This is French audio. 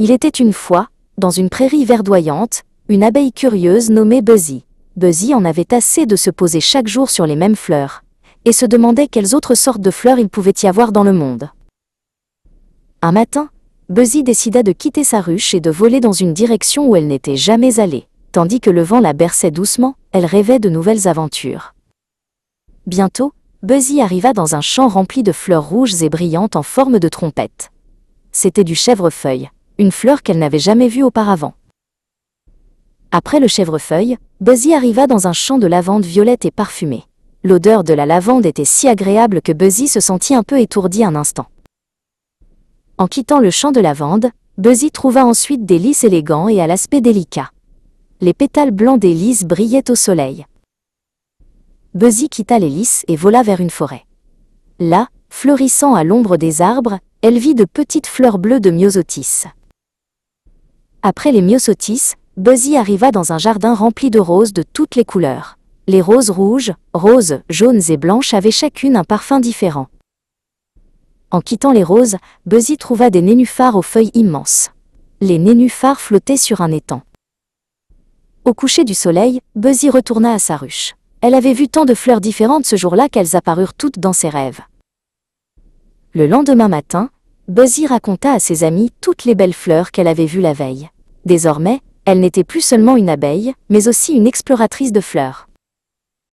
Il était une fois, dans une prairie verdoyante, une abeille curieuse nommée Buzzy. Buzzy en avait assez de se poser chaque jour sur les mêmes fleurs, et se demandait quelles autres sortes de fleurs il pouvait y avoir dans le monde. Un matin, Buzzy décida de quitter sa ruche et de voler dans une direction où elle n'était jamais allée. Tandis que le vent la berçait doucement, elle rêvait de nouvelles aventures. Bientôt, Buzzy arriva dans un champ rempli de fleurs rouges et brillantes en forme de trompette. C'était du chèvrefeuille, une fleur qu'elle n'avait jamais vue auparavant. Après le chèvrefeuille, Buzzy arriva dans un champ de lavande violette et parfumée. L'odeur de la lavande était si agréable que Buzzy se sentit un peu étourdi un instant. En quittant le champ de lavande, Buzzy trouva ensuite des lys élégants et à l'aspect délicat. Les pétales blancs des lys brillaient au soleil. Buzzy quitta les lys et vola vers une forêt. Là, fleurissant à l'ombre des arbres, elle vit de petites fleurs bleues de myosotis. Après les myosotis, Buzzy arriva dans un jardin rempli de roses de toutes les couleurs. Les roses rouges, roses, jaunes et blanches avaient chacune un parfum différent. En quittant les roses, Buzzy trouva des nénuphars aux feuilles immenses. Les nénuphars flottaient sur un étang. Au coucher du soleil, Buzzy retourna à sa ruche. Elle avait vu tant de fleurs différentes ce jour-là qu'elles apparurent toutes dans ses rêves. Le lendemain matin, Buzzy raconta à ses amis toutes les belles fleurs qu'elle avait vues la veille. Désormais, elle n'était plus seulement une abeille, mais aussi une exploratrice de fleurs.